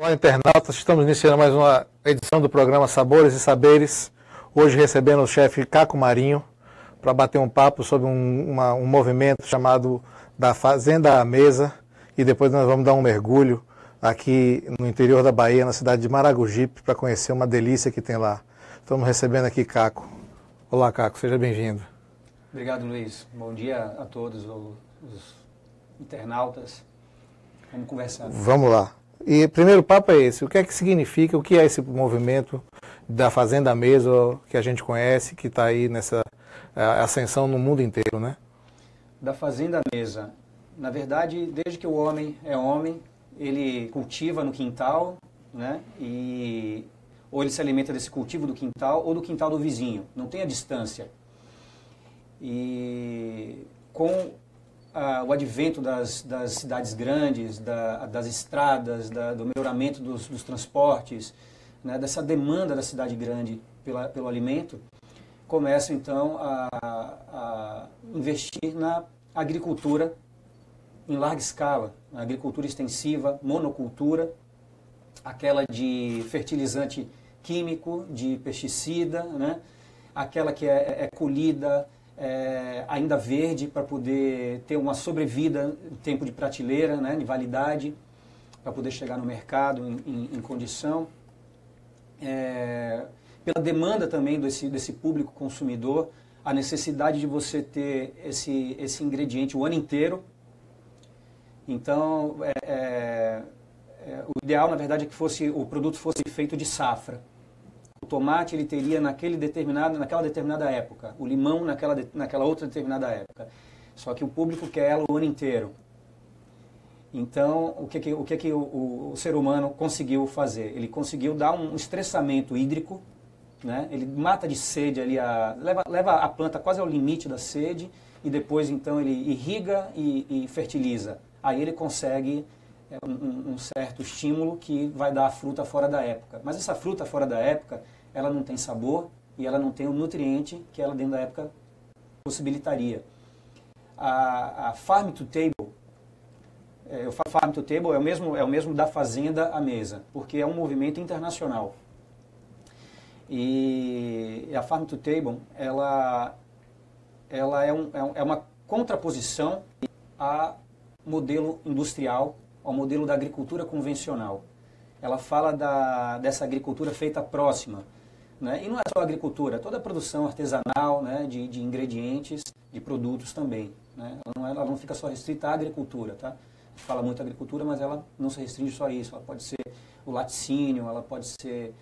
Olá, internautas, estamos iniciando mais uma edição do programa Sabores e Saberes. Hoje recebendo o chefe Caco Marinho para bater um papo sobre um movimento chamado da Fazenda à Mesa, e depois nós vamos dar um mergulho aqui no interior da Bahia, na cidade de Maragogipe, para conhecer uma delícia que tem lá. Estamos recebendo aqui Caco. Olá, Caco, seja bem-vindo. Obrigado, Luiz. Bom dia a todos os internautas. Vamos conversar. Vamos lá. E o primeiro papo é esse: o que é que significa, o que é esse movimento da Fazenda à Mesa, que a gente conhece, que está aí nessa ascensão no mundo inteiro, né? Da Fazenda à Mesa. Na verdade, desde que o homem é homem, ele cultiva no quintal, né? Ou ele se alimenta desse cultivo do quintal ou do quintal do vizinho. Não tem a distância. E com o advento das cidades grandes, das estradas, do melhoramento dos transportes, né, dessa demanda da cidade grande pelo alimento, começa então a investir na agricultura em larga escala, na agricultura extensiva, monocultura, aquela de fertilizante químico, de pesticida, né, aquela que é colhida ainda verde, para poder ter uma sobrevida em tempo de prateleira, né, de validade, para poder chegar no mercado em condição. Pela demanda também desse público consumidor, a necessidade de você ter esse ingrediente o ano inteiro. Então, o ideal, na verdade, é que o produto fosse feito de safra. O tomate ele teria naquela determinada época, o limão naquela outra determinada época. Só que o público quer ela o ano inteiro. Então, o que o ser humano conseguiu fazer? Ele conseguiu dar um estressamento hídrico, né? Ele mata de sede ali, leva a planta quase ao limite da sede, e depois então ele irriga e fertiliza. Aí ele consegue um certo estímulo que vai dar a fruta fora da época. Mas essa fruta fora da época, ela não tem sabor e ela não tem o nutriente que ela dentro da época possibilitaria. A Farm to Table, eu falo Farm to Table, é o mesmo da fazenda à mesa, porque é um movimento internacional. E a Farm to Table, ela é uma contraposição a modelo industrial, ao modelo da agricultura convencional. Ela fala dessa agricultura feita próxima, né? E não é só a agricultura, toda a produção artesanal, né, de ingredientes, de produtos também, né? Ela não fica só restrita à agricultura, tá? A gente fala muito agricultura, mas ela não se restringe só a isso. Ela pode ser o laticínio, ela pode ser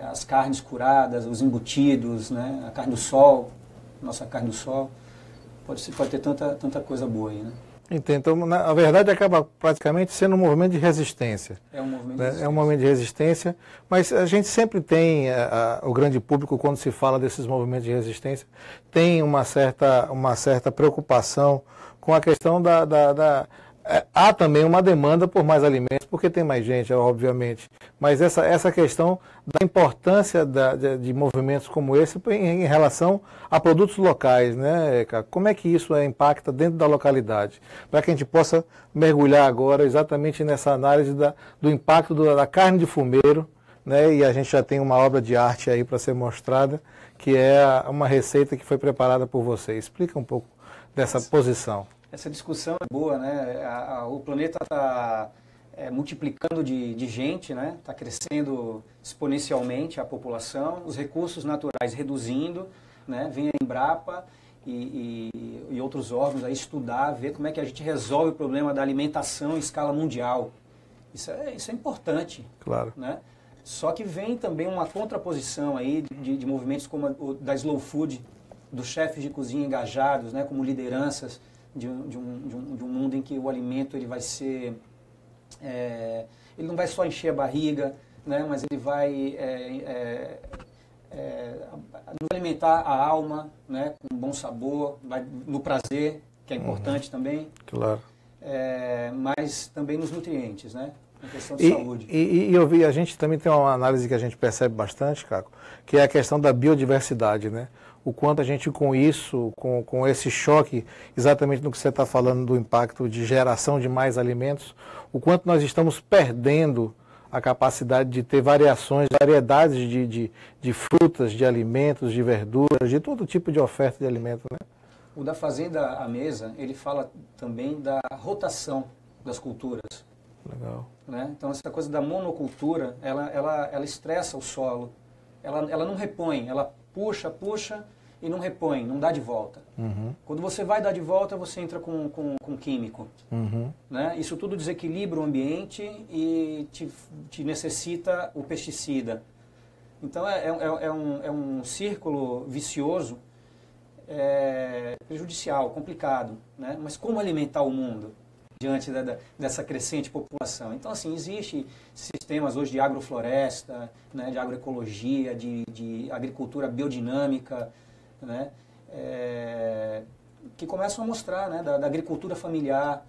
as carnes curadas, os embutidos, né? A carne do sol, nossa carne do sol. Pode ter tanta coisa boa aí, né? Entendo. Então, na verdade, acaba praticamente sendo um movimento de resistência. É um movimento de né? resistência. É um movimento de resistência, mas a gente sempre tem, o grande público, quando se fala desses movimentos de resistência, tem uma certa preocupação com a questão há também uma demanda por mais alimentos, porque tem mais gente, obviamente. Mas essa questão da importância de movimentos como esse em relação a produtos locais, né, Caco? Como é que isso impacta dentro da localidade? Para que a gente possa mergulhar agora exatamente nessa análise do impacto da carne de fumeiro, né? E a gente já tem uma obra de arte aí para ser mostrada, que é uma receita que foi preparada por você. Explica um pouco dessa posição. Essa discussão é boa, né? O planeta está multiplicando de gente, né? Está crescendo exponencialmente a população, os recursos naturais reduzindo, né? Vem a Embrapa e outros órgãos a estudar, ver como é que a gente resolve o problema da alimentação em escala mundial. Isso é importante. Claro. Né? Só que vem também uma contraposição aí de movimentos como o da Slow Food, dos chefes de cozinha engajados, né? Como lideranças de um mundo em que o alimento ele vai ser, ele não vai só encher a barriga, né, mas ele vai nos alimentar a alma, né, com bom sabor, no prazer, que é importante também, Claro. Mas também nos nutrientes, né, na questão de saúde. A gente também tem uma análise que a gente percebe bastante, Caco, que é a questão da biodiversidade, né? O quanto a gente com isso, com esse choque, exatamente no que você está falando do impacto de geração de mais alimentos, o quanto nós estamos perdendo a capacidade de ter variações, variedades de frutas, de alimentos, de verduras, de todo tipo de oferta de alimento, né? O da Fazenda à Mesa, ele fala também da rotação das culturas. Legal. Né? Então, essa coisa da monocultura, ela estressa o solo. Ela não repõe, ela puxa e não repõe, não dá de volta. Uhum. Quando você vai dar de volta, você entra com químico. Uhum. Né? Isso tudo desequilibra o ambiente e te necessita o pesticida. Então, é um círculo vicioso, prejudicial, complicado. Né? Mas como alimentar o mundo diante dessa crescente população? Então, assim, existem sistemas hoje de agrofloresta, né, de agroecologia, de agricultura biodinâmica, né, que começam a mostrar, né, da agricultura familiar,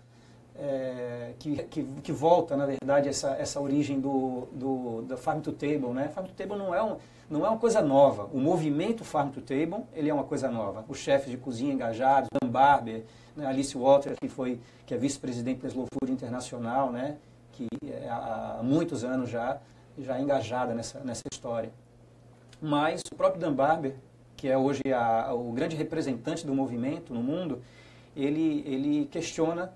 que volta, na verdade, essa origem da Farm to Table. Né? Farm to Table não é uma coisa nova. O movimento Farm to Table, ele é uma coisa nova. Os chefes de cozinha engajados, Dan Barber, né, Alice Walter, que é vice-presidente da Slow Food Internacional, né, que há muitos anos já é engajada nessa história. Mas o próprio Dan Barber, que é hoje o grande representante do movimento no mundo, ele questiona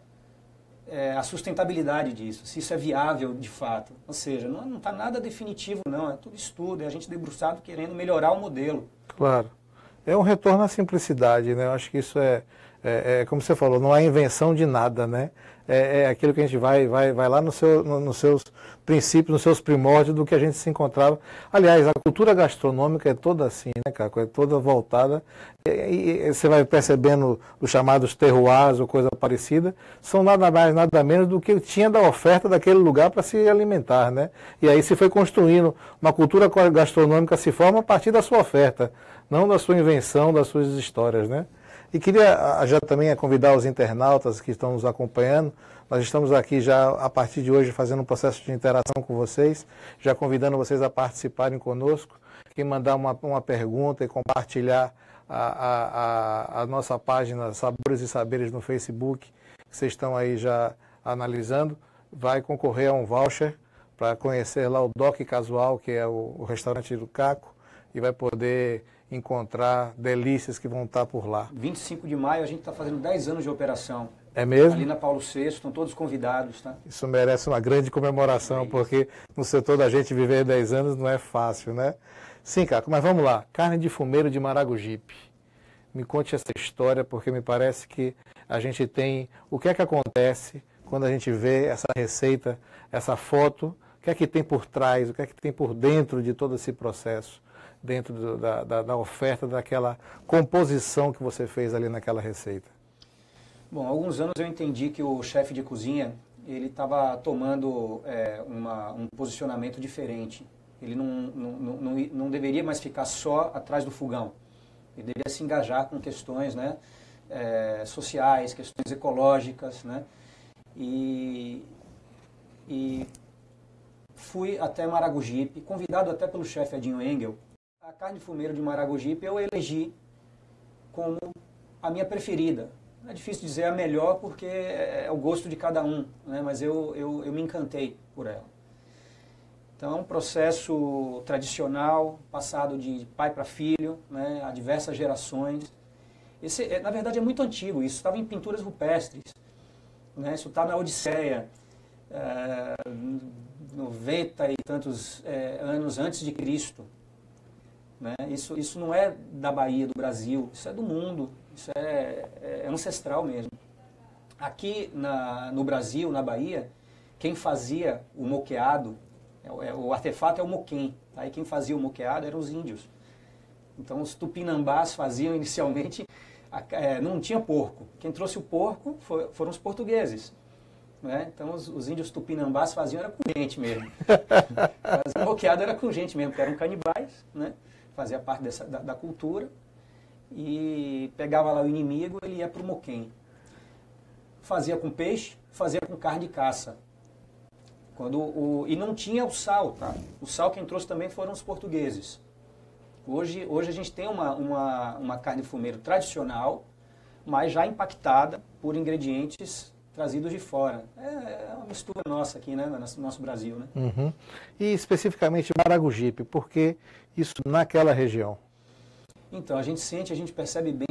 a sustentabilidade disso, se isso é viável de fato. Ou seja, não está nada definitivo, não, é tudo estudo, é a gente debruçado querendo melhorar o modelo. Claro. É um retorno à simplicidade, né? Eu acho que isso como você falou, não há invenção de nada, né? É aquilo que a gente vai lá nos seus princípios, nos seus primórdios do que a gente se encontrava. Aliás, a cultura gastronômica é toda assim, né, Caco? É toda voltada. E você vai percebendo os chamados terroirs ou coisa parecida, são nada mais, nada menos do que tinha da oferta daquele lugar para se alimentar, né? E aí se foi construindo uma cultura gastronômica, se forma a partir da sua oferta, não da sua invenção, das suas histórias, né? E queria já também convidar os internautas que estão nos acompanhando. Nós estamos aqui já, a partir de hoje, fazendo um processo de interação com vocês, já convidando vocês a participarem conosco. Quem mandar uma pergunta e compartilhar a nossa página Sabores e Saberes no Facebook, que vocês estão aí já analisando, vai concorrer a um voucher para conhecer lá o Doc Casual, que é o restaurante do Caco, e vai poder encontrar delícias que vão estar por lá. 25 de maio a gente está fazendo 10 anos de operação. É mesmo? Ali na Paulo VI, estão todos convidados, tá? Isso merece uma grande comemoração, porque no setor da gente viver 10 anos não é fácil, né? Sim, Caco, mas vamos lá. Carne de fumeiro de Maragogipe. Me conte essa história, porque me parece que a gente tem... O que é que acontece quando a gente vê essa receita, essa foto? O que é que tem por trás? O que é que tem por dentro de todo esse processo? Dentro da oferta, daquela composição que você fez ali naquela receita? Bom, há alguns anos eu entendi que o chefe de cozinha, ele estava tomando um posicionamento diferente. Ele não deveria mais ficar só atrás do fogão. Ele deveria se engajar com questões, né, sociais, questões ecológicas, né? E fui até Maragogipe, convidado até pelo chefe Edinho Engel. A carne de fumeiro de Maragogipe eu elegi como a minha preferida. É difícil dizer a melhor porque é o gosto de cada um, né? Mas eu me encantei por ela. Então é um processo tradicional, passado de pai para filho, né? Há diversas gerações. Na verdade é muito antigo, isso estava em pinturas rupestres, né? Isso está na Odisseia, 90 e tantos anos antes de Cristo. Né? Isso não é da Bahia, do Brasil, isso é do mundo, isso é ancestral mesmo. Aqui no Brasil, na Bahia, quem fazia o moqueado, o artefato é o moquém, aí quem fazia o moqueado eram os índios. Então os tupinambás faziam inicialmente, não tinha porco, quem trouxe o porco foram os portugueses. Né? Então os índios tupinambás faziam era com gente mesmo. O moqueado era com gente mesmo, porque eram canibais, né? Fazia parte da cultura, e pegava lá o inimigo, ele ia para o moquém. Fazia com peixe, fazia com carne de caça. E não tinha o sal, tá? O sal quem trouxe também foram os portugueses. Hoje a gente tem uma carne de fumeiro tradicional, mas já impactada por ingredientes trazidos de fora. É uma mistura nossa aqui, né, no nosso Brasil, né? Uhum. E especificamente Maragogipe, por que isso naquela região? Então, a gente percebe bem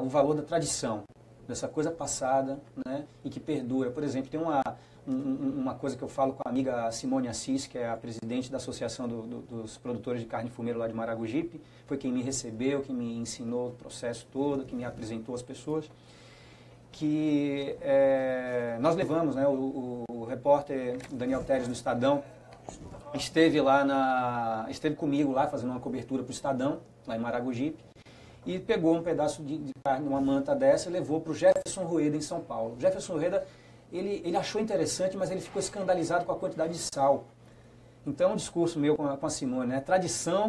o valor da tradição, dessa coisa passada, né, e que perdura. Por exemplo, tem uma coisa que eu falo com a amiga Simone Assis, que é a presidente da Associação dos Produtores de Carne de Fumeiro lá de Maragogipe, foi quem me recebeu, quem me ensinou o processo todo, que me apresentou as pessoas, que nós levamos, né, o repórter Daniel Teres do Estadão, esteve comigo lá fazendo uma cobertura para o Estadão, lá em Maragogipe, e pegou um pedaço de carne, uma manta dessa, e levou para o Jefferson Rueda em São Paulo. O Jefferson Rueda, ele achou interessante, mas ele ficou escandalizado com a quantidade de sal. Então, um discurso meu com a Simone, né? Tradição,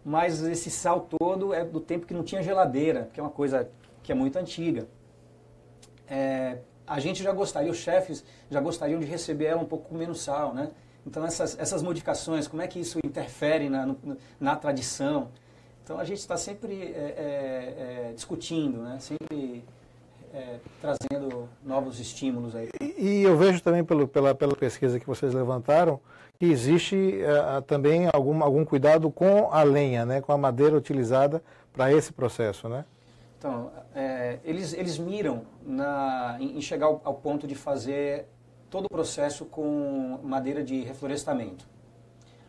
mas esse sal todo é do tempo que não tinha geladeira, que é uma coisa que é muito antiga. A gente já gostaria, os chefes já gostariam de receber ela um pouco com menos sal, né? Então, essas modificações, como é que isso interfere na tradição? Então, a gente está sempre discutindo, né? Sempre trazendo novos estímulos aí. E eu vejo também pela pesquisa que vocês levantaram que existe também algum cuidado com a lenha, né? Com a madeira utilizada para esse processo, né? Então, eles miram em chegar ao ponto de fazer todo o processo com madeira de reflorestamento.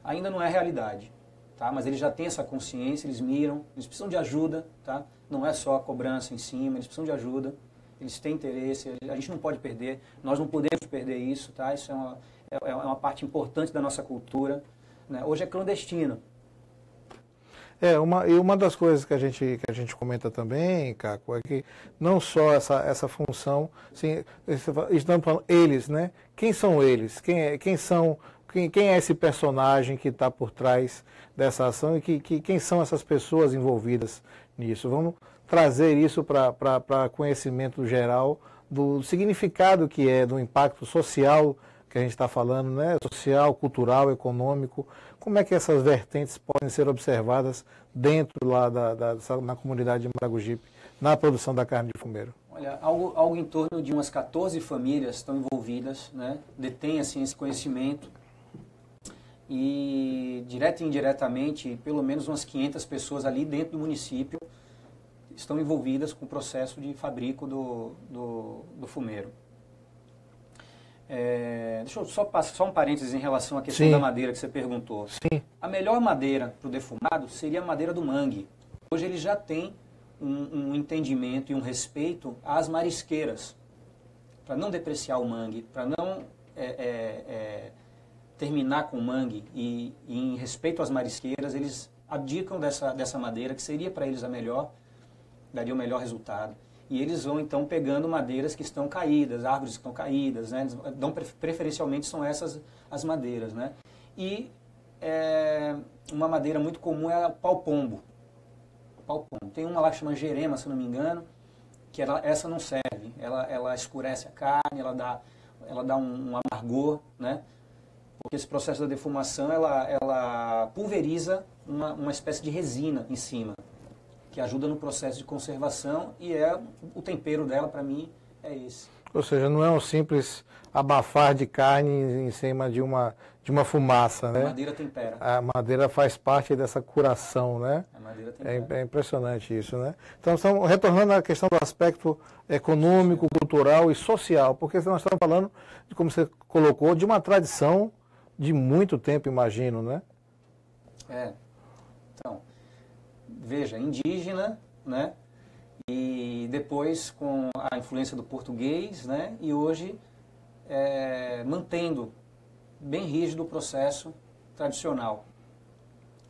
Ainda não é realidade, tá? Mas eles já têm essa consciência, eles miram, eles precisam de ajuda, tá? Não é só a cobrança em cima, eles precisam de ajuda, eles têm interesse, a gente não pode perder, nós não podemos perder isso, tá? Isso é uma parte importante da nossa cultura, né? Hoje é clandestino. Uma das coisas que a gente comenta também, Caco, é que não só essa função, assim, estamos falando eles, né? Quem são eles? Quem é esse personagem que está por trás dessa ação e quem são essas pessoas envolvidas nisso? Vamos trazer isso para conhecimento geral do significado que é, do impacto social que a gente está falando, né? Social, cultural, econômico. Como é que essas vertentes podem ser observadas dentro lá na comunidade de Maragogipe, na produção da carne de fumeiro? Olha, algo em torno de umas 14 famílias estão envolvidas, né? Detêm assim, esse conhecimento e, direta e indiretamente, pelo menos umas 500 pessoas ali dentro do município estão envolvidas com o processo de fabrico do fumeiro. Deixa eu só passar só um parênteses em relação à questão da madeira que você perguntou. Sim. A melhor madeira para o defumado seria a madeira do mangue. Hoje ele já tem um entendimento e um respeito às marisqueiras, para não depreciar o mangue, para não terminar com o mangue e em respeito às marisqueiras, eles abdicam dessa madeira, que seria para eles a melhor, daria o melhor resultado. E eles vão, então, pegando madeiras que estão caídas, árvores que estão caídas, né? Preferencialmente são essas as madeiras, né? E uma madeira muito comum é a pau-pombo. Tem uma lá que chama jerema, se não me engano, que essa não serve. Ela escurece a carne, ela dá um amargor, né? Porque esse processo da defumação, ela pulveriza uma espécie de resina em cima, que ajuda no processo de conservação, e o tempero dela, para mim, é esse. Ou seja, não é um simples abafar de carne em cima de uma fumaça, né? A madeira tempera. A madeira faz parte dessa curação, né? A madeira tempera. É impressionante isso, né? Então, estamos retornando à questão do aspecto econômico, cultural e social, porque nós estamos falando, como você colocou, de uma tradição de muito tempo, imagino, né? Então, veja, indígena, né? E depois com a influência do português, né? E hoje mantendo bem rígido o processo tradicional.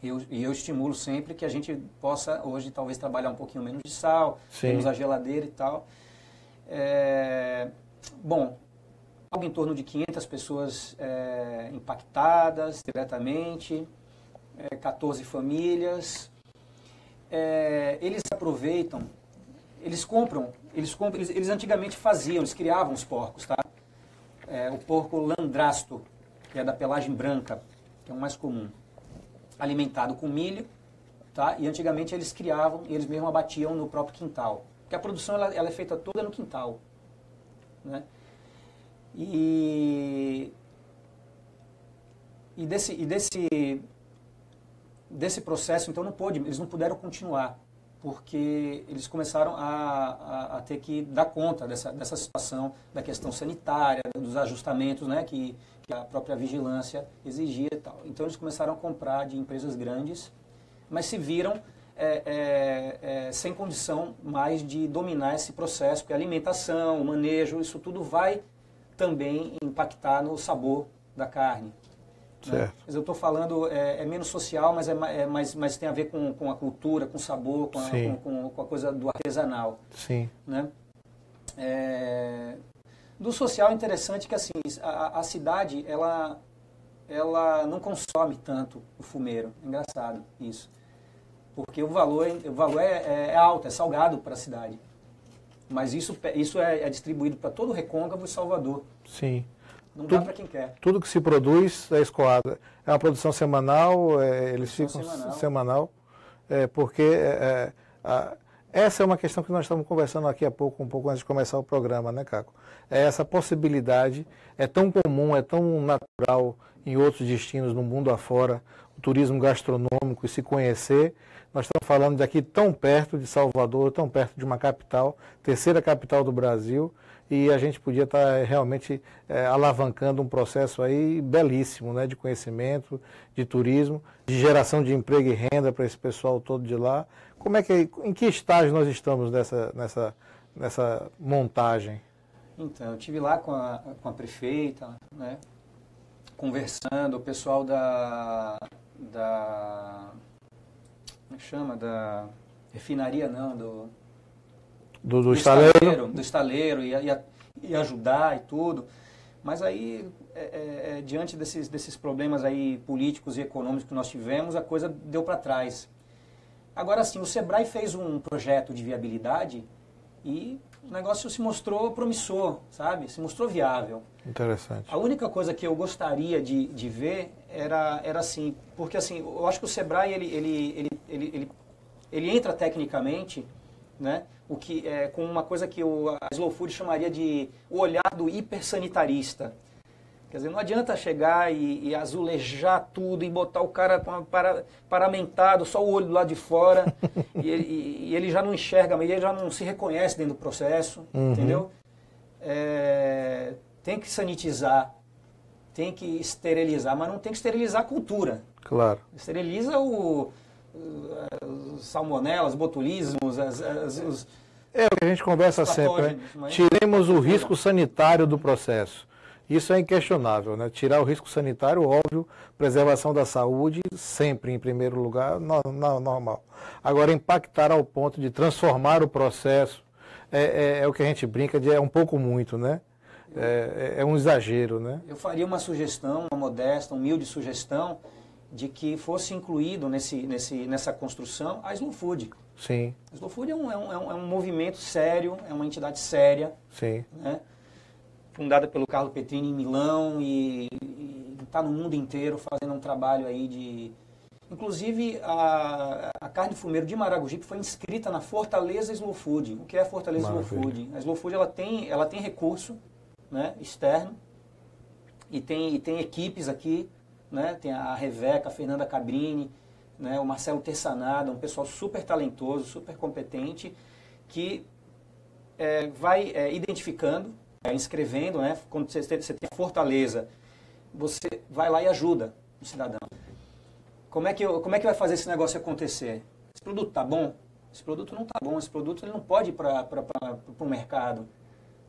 E eu estimulo sempre que a gente possa hoje talvez trabalhar um pouquinho menos de sal, temos a geladeira e tal. Bom, algo em torno de 500 pessoas impactadas diretamente, 14 famílias. Eles aproveitam, eles antigamente faziam, eles criavam os porcos, tá? O porco landrasto, que é da pelagem branca, que é o mais comum, alimentado com milho, tá? E antigamente eles criavam e eles mesmos abatiam no próprio quintal, porque a produção ela é feita toda no quintal, né? E desse processo, então, eles não puderam continuar, porque eles começaram a ter que dar conta dessa situação, da questão sanitária, dos ajustamentos, né, que a própria vigilância exigia e tal. Então, eles começaram a comprar de empresas grandes, mas se viram sem condição mais de dominar esse processo, porque a alimentação, o manejo, isso tudo vai também impactar no sabor da carne. Né? Mas eu estou falando, menos social, mas tem a ver com a cultura, com o sabor, com a coisa do artesanal. Sim. Né? Do social é interessante que assim, a cidade ela não consome tanto o fumeiro. É engraçado isso. Porque o valor é alto, é salgado para a cidade. Mas isso é distribuído para todo o Recôncavo e Salvador. Sim. Não dá para quem quer. Tudo que se produz é escoado. É uma produção semanal, eles ficam semanal, porque essa é uma questão que nós estamos conversando aqui há pouco, um pouco antes de começar o programa, né, Caco? Essa possibilidade é tão comum, é tão natural em outros destinos no mundo afora, o turismo gastronômico e se conhecer. Nós estamos falando de aqui tão perto de Salvador, tão perto de uma capital, terceira capital do Brasil, e a gente podia estar realmente alavancando um processo aí belíssimo, né, de conhecimento, de turismo, de geração de emprego e renda para esse pessoal todo de lá. Em que estágio nós estamos nessa montagem? Então, eu estive lá com a prefeita, né, conversando, o pessoal como é que chama? Da refinaria, não, do estaleiro. Do estaleiro, e ajudar e tudo. Mas aí, diante desses problemas aí políticos e econômicos que nós tivemos, a coisa deu para trás. Agora sim, o Sebrae fez um projeto de viabilidade e o negócio se mostrou promissor, sabe? Se mostrou viável. Interessante. A única coisa que eu gostaria de ver era assim, porque assim, eu acho que o Sebrae, ele entra tecnicamente, né, com uma coisa que a Slow Food chamaria de o olhar do hipersanitarista. Quer dizer, não adianta chegar e azulejar tudo e botar o cara paramentado, só o olho do lado de fora, e ele já não enxerga, mas ele já não se reconhece dentro do processo, entendeu? Tem que sanitizar, tem que esterilizar, mas não tem que esterilizar a cultura. Claro. Esteriliza os salmonelas, botulismos, É o que a gente conversa sempre, né? Tiremos o risco sanitário do processo. Isso é inquestionável, né? Tirar o risco sanitário, óbvio, preservação da saúde, sempre em primeiro lugar, normal. Agora, impactar ao ponto de transformar o processo, é o que a gente brinca de um pouco muito, né? É um exagero, né? Eu faria uma sugestão, uma modesta, humilde sugestão, de que fosse incluído nessa construção a Slow Food. Sim. A Slow Food é um movimento sério, é uma entidade séria. Sim. Né? Fundada pelo Carlo Petrini em Milão e está no mundo inteiro fazendo um trabalho aí de... Inclusive, a carne de fumeiro de Maragogipe foi inscrita na Fortaleza Slow Food. O que é a Fortaleza Slow Food? A Slow Food ela tem recurso, né, externo e tem equipes aqui, né, tem a Reveca, a Fernanda Cabrini, né, o Marcelo Terçanada, um pessoal super talentoso, super competente, que vai identificando, inscrevendo, né, quando você tem Fortaleza, você vai lá e ajuda o cidadão. Como é que vai fazer esse negócio acontecer? Esse produto tá bom? Esse produto não tá bom, esse produto ele não pode ir para o mercado,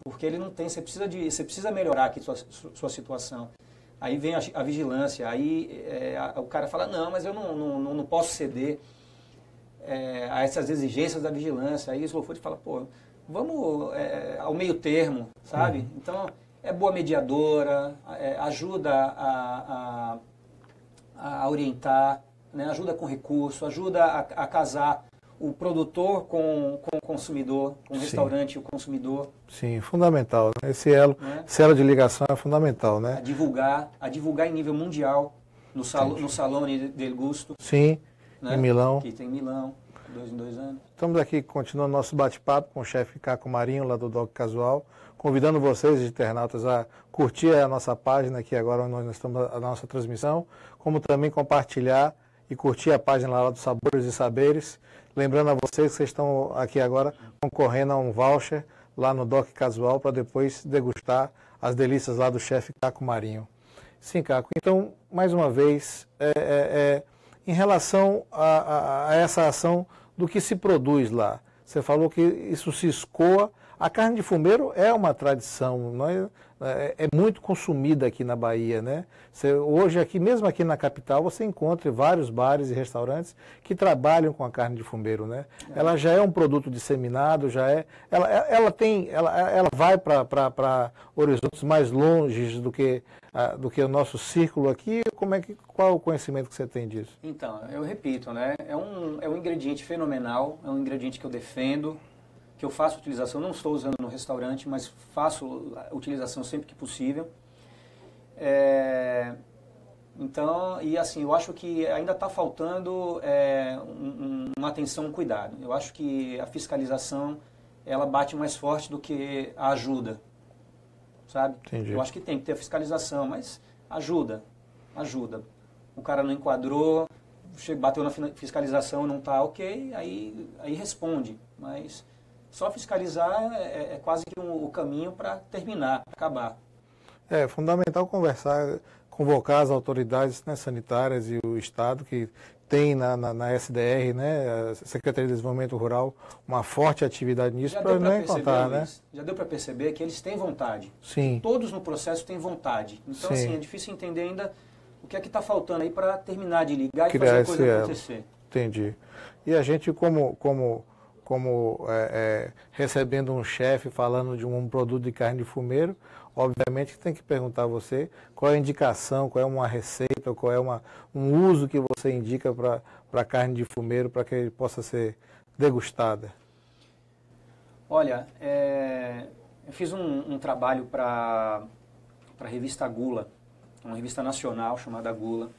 porque ele não tem, você precisa melhorar aqui sua situação. Aí vem a vigilância, aí o cara fala, não, mas eu não posso ceder a essas exigências da vigilância. Aí o Slow Food fala, pô, vamos ao meio termo, sabe? Então, é boa mediadora, ajuda a orientar, né? Ajuda com recurso, ajuda a casar o produtor com o consumidor, com o restaurante e o consumidor. Sim, fundamental. Né? Esse elo de ligação é fundamental, né? A divulgar em nível mundial, no Salone del Gusto. Sim, né? Em Milão. Que tem em Milão, 2 em 2 anos. Estamos aqui continuando nosso bate-papo com o chefe Caco Marinho, lá do Doc Casual, convidando vocês, internautas, a curtir a nossa página aqui agora, onde nós estamos a nossa transmissão, como também compartilhar e curtir a página lá do Sabores e Saberes. Lembrando a vocês que vocês estão aqui agora concorrendo a um voucher lá no Doc Casual para depois degustar as delícias lá do chefe Caco Marinho. Sim, Caco. Então, mais uma vez, em relação a essa ação do que se produz lá, você falou que isso se escoa. A carne de fumeiro é uma tradição, é muito consumida aqui na Bahia, né? Hoje, aqui, mesmo aqui na capital, você encontra vários bares e restaurantes que trabalham com a carne de fumeiro, né? Ela já é um produto disseminado, ela vai para horizontes mais longes do que o nosso círculo aqui. Qual o conhecimento que você tem disso? Então, eu repito, né? É um ingrediente fenomenal, é um ingrediente que eu defendo, que eu faço utilização, não estou usando no restaurante, mas faço utilização sempre que possível. Então, e assim, eu acho que ainda está faltando uma atenção, um cuidado. Eu acho que a fiscalização, ela bate mais forte do que a ajuda, sabe? Entendi. Eu acho que tem que ter a fiscalização, mas ajuda. O cara não enquadrou, bateu na fiscalização, não está ok, aí responde, mas só fiscalizar é quase que o caminho para terminar, para acabar. É fundamental convocar as autoridades, né, sanitárias e o Estado, que tem na SDR, né, a Secretaria de Desenvolvimento Rural, uma forte atividade nisso para não encontrar, né? Já deu para perceber que eles têm vontade. Sim. Todos no processo têm vontade. Então, Sim. assim, é difícil entender ainda o que é que está faltando aí para terminar de ligar e fazer a coisa acontecer. Entendi. E a gente, como recebendo um chefe falando de um produto de carne de fumeiro, obviamente que tem que perguntar a você qual é a indicação, qual é uma receita, qual é um uso que você indica para a carne de fumeiro para que ele possa ser degustada. Olha, eu fiz um trabalho para a revista Gula, uma revista nacional chamada Gula,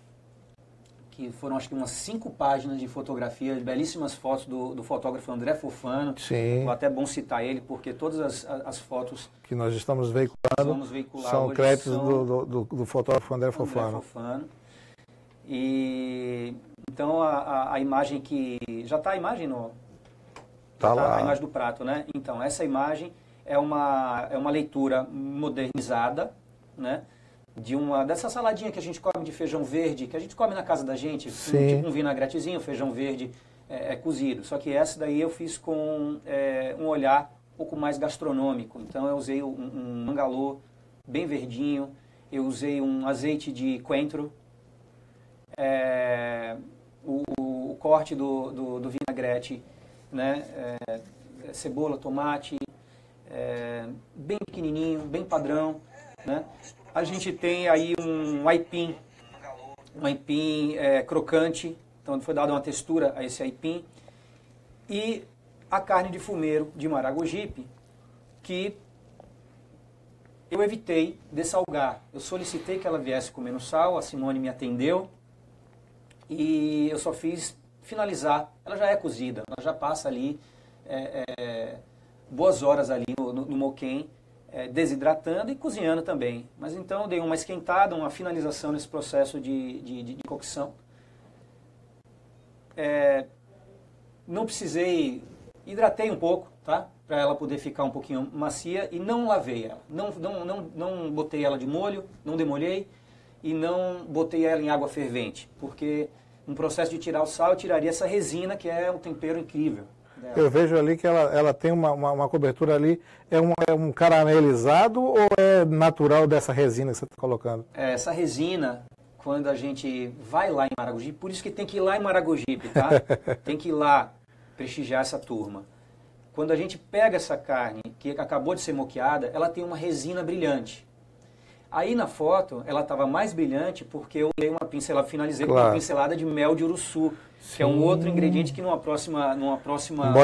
que foram acho que umas 5 páginas de fotografia, belíssimas fotos do fotógrafo André Fofano. Sim. É até bom citar ele, porque todas as fotos que nós estamos veiculando são créditos do fotógrafo André Fofano. E então a imagem que... Já está a imagem no... Tá lá. A imagem do prato, né? Então, essa imagem é uma leitura modernizada, né? Dessa saladinha que a gente come de feijão verde, que a gente come na casa da gente, tipo um vinagretezinho, feijão verde cozido. Só que essa daí eu fiz com um olhar um pouco mais gastronômico. Então eu usei um mangalô bem verdinho, eu usei um azeite de coentro, o corte do vinagrete, né? Cebola, tomate, bem pequenininho, bem padrão, né? A gente tem aí um aipim crocante, então foi dada uma textura a esse aipim. E a carne de fumeiro de Maragogipe, que eu evitei dessalgar. Eu solicitei que ela viesse com menos sal, a Simone me atendeu e eu só fiz finalizar. Ela já é cozida, ela já passa ali boas horas ali no moquém, desidratando e cozinhando também. Mas então eu dei uma esquentada, uma finalização nesse processo de cocção. Não precisei, hidratei um pouco, tá? Para ela poder ficar um pouquinho macia e não lavei ela. Não botei ela de molho, não demolhei e não botei ela em água fervente, porque no processo de tirar o sal eu tiraria essa resina que é um tempero incrível. Eu vejo ali que ela tem uma cobertura ali, é um caramelizado ou é natural dessa resina que você está colocando? Essa resina, quando a gente vai lá em Maragogipe, por isso que tem que ir lá em Maragogipe, tá? Tem que ir lá prestigiar essa turma. Quando a gente pega essa carne que acabou de ser moqueada, ela tem uma resina brilhante. Aí na foto, ela estava mais brilhante porque eu dei finalizei com uma pincelada de mel de uruçu, que é um outro ingrediente que numa próxima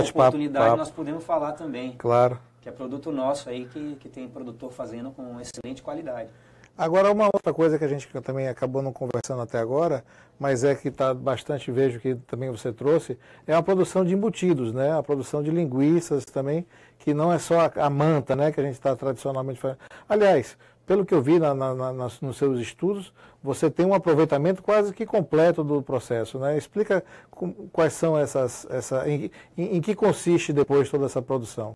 oportunidade nós podemos falar também. Claro. Que é produto nosso aí, que tem produtor fazendo com excelente qualidade. Agora, uma outra coisa que a gente também acabou não conversando até agora, mas é que está bastante, vejo que também você trouxe, é a produção de embutidos, né? A produção de linguiças também, que não é só a manta, né? Que a gente está tradicionalmente fazendo. Aliás, pelo que eu vi nos seus estudos, você tem um aproveitamento quase que completo do processo, né? Explica quais são em que consiste depois toda essa produção.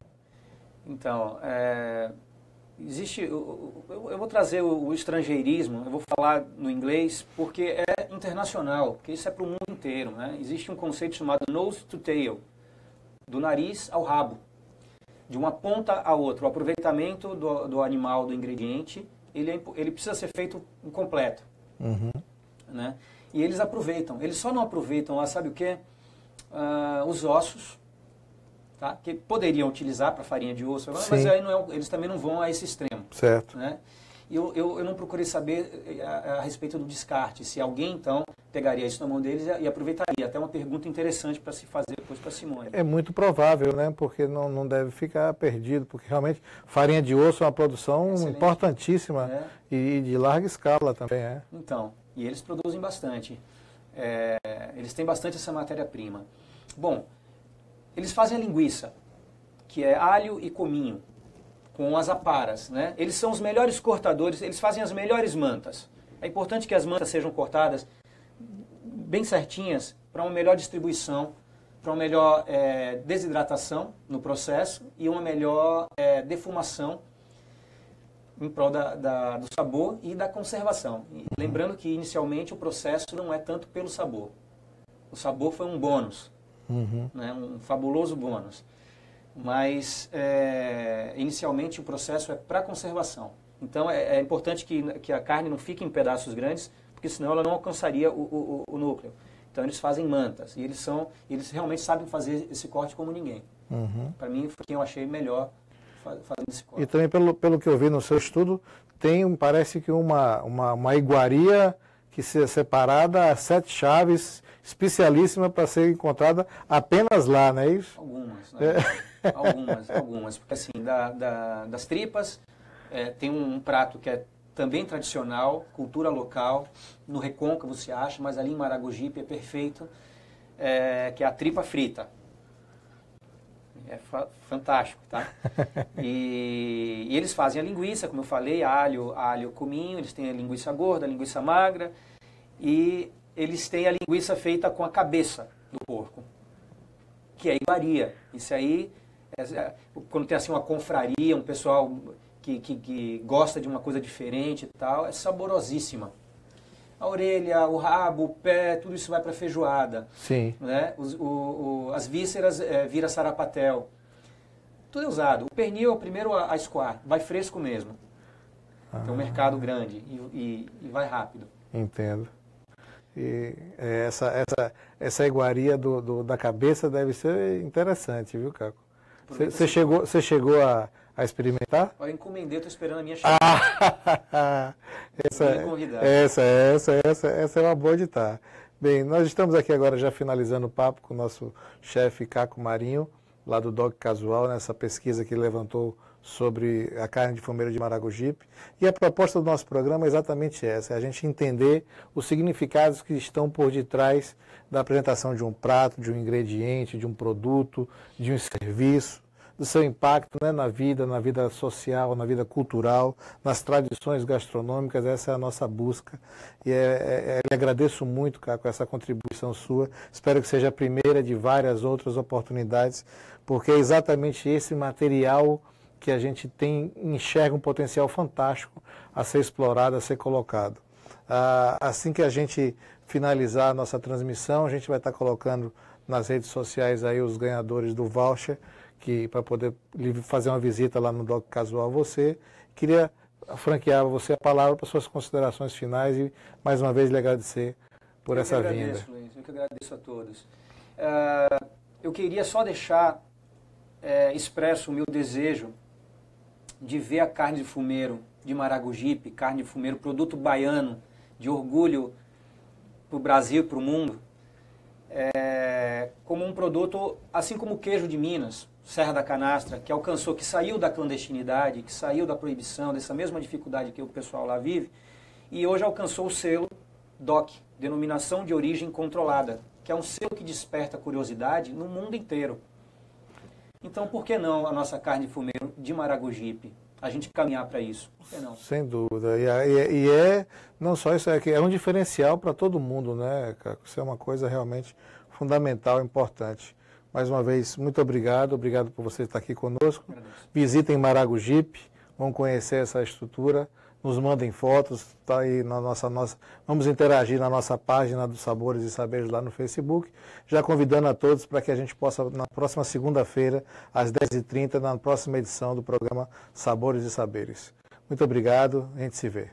Então, existe, eu vou trazer o estrangeirismo, eu vou falar no inglês porque é internacional, porque isso é para o mundo inteiro, né? Existe um conceito chamado nose to tail, do nariz ao rabo, de uma ponta a outra. O aproveitamento do animal, do ingrediente, ele precisa ser feito incompleto, né? E eles aproveitam, eles só não aproveitam lá, sabe o quê? Os ossos, tá? Que poderiam utilizar para farinha de osso, mas aí eles também não vão a esse extremo. Certo. Né? Eu não procurei saber a respeito do descarte, se alguém então pegaria isso na mão deles e aproveitaria. Até uma pergunta interessante para se fazer depois para a Simone. É muito provável, né? Porque não deve ficar perdido, porque realmente farinha de osso é uma produção importantíssima e de larga escala também. Então, e eles produzem bastante. Eles têm bastante essa matéria-prima. Bom, eles fazem a linguiça, que é alho e cominho, com as aparas, né? Eles são os melhores cortadores, eles fazem as melhores mantas. É importante que as mantas sejam cortadas bem certinhas para uma melhor distribuição, para uma melhor desidratação no processo e uma melhor defumação em prol do sabor e da conservação. E lembrando que inicialmente o processo não é tanto pelo sabor. O sabor foi um bônus. Né, um fabuloso bônus. Mas, inicialmente, o processo é para conservação. Então, é importante que a carne não fique em pedaços grandes, porque senão ela não alcançaria o núcleo. Então, eles fazem mantas. E eles realmente sabem fazer esse corte como ninguém. Para mim, foi quem eu achei melhor fazendo esse corte. E também, pelo que eu vi no seu estudo, parece que uma iguaria que seja separada a 7 chaves especialíssima para ser encontrada apenas lá, não é isso? Algumas, né? Algumas. Porque assim, das tripas, tem um prato que é também tradicional, cultura local, no Recôncavo se acha, mas ali em Maragogipe é perfeito, que é a tripa frita. É fantástico, tá? E eles fazem a linguiça, como eu falei, alho, cominho, eles têm a linguiça gorda, a linguiça magra, e eles têm a linguiça feita com a cabeça do porco, que é iguaria. Isso aí, quando tem assim uma confraria, um pessoal que gosta de uma coisa diferente e tal, é saborosíssima. A orelha, o rabo, o pé, tudo isso vai para feijoada. Sim. Né? As vísceras vira sarapatel. Tudo é usado. O pernil é o primeiro a escoar, vai fresco mesmo. Tem um mercado grande e vai rápido. Entendo. E essa iguaria da cabeça deve ser interessante, viu, Caco? Você chegou a experimentar? Eu encomendei, estou esperando a minha chegada. Essa é uma boa de estar. Bem, nós estamos aqui agora já finalizando o papo com o nosso chefe Caco Marinho, lá do Dog Casual, nessa pesquisa que ele levantou sobre a carne de fumeiro de Maragogipe. E a proposta do nosso programa é exatamente essa, é a gente entender os significados que estão por detrás da apresentação de um prato, de um ingrediente, de um produto, de um serviço, do seu impacto, né, na vida social, na vida cultural, nas tradições gastronômicas. Essa é a nossa busca. E eu agradeço muito, Caco, essa contribuição sua. Espero que seja a primeira de várias outras oportunidades, porque é exatamente esse material que a gente enxerga um potencial fantástico a ser explorado, a ser colocado. Assim que a gente finalizar a nossa transmissão, a gente vai estar colocando nas redes sociais aí os ganhadores do voucher, para poder fazer uma visita lá no Dog Casual você. Queria franquear você a palavra para suas considerações finais e, mais uma vez, lhe agradecer por essa vinda. Luiz, eu que agradeço a todos. Eu queria só deixar expresso o meu desejo de ver a carne de fumeiro de Maragogipe, carne de fumeiro, produto baiano, de orgulho para o Brasil e para o mundo, como um produto, assim como o queijo de Minas, Serra da Canastra, que saiu da clandestinidade, que saiu da proibição, dessa mesma dificuldade que o pessoal lá vive, e hoje alcançou o selo DOC, Denominação de Origem Controlada, que é um selo que desperta curiosidade no mundo inteiro. Então, por que não a nossa carne de fumeiro de Maragogipe? A gente caminhar para isso, por que não? Sem dúvida. Não só isso, é um diferencial para todo mundo, né, Caco? Isso é uma coisa realmente fundamental, importante. Mais uma vez, muito obrigado. Obrigado por você estar aqui conosco. Agradeço. Visitem Maragogipe, vão conhecer essa estrutura. Nos mandem fotos, tá aí vamos interagir na nossa página dos Sabores e Saberes lá no Facebook, já convidando a todos para que a gente possa, na próxima segunda-feira, às 10h30, na próxima edição do programa Sabores e Saberes. Muito obrigado, a gente se vê.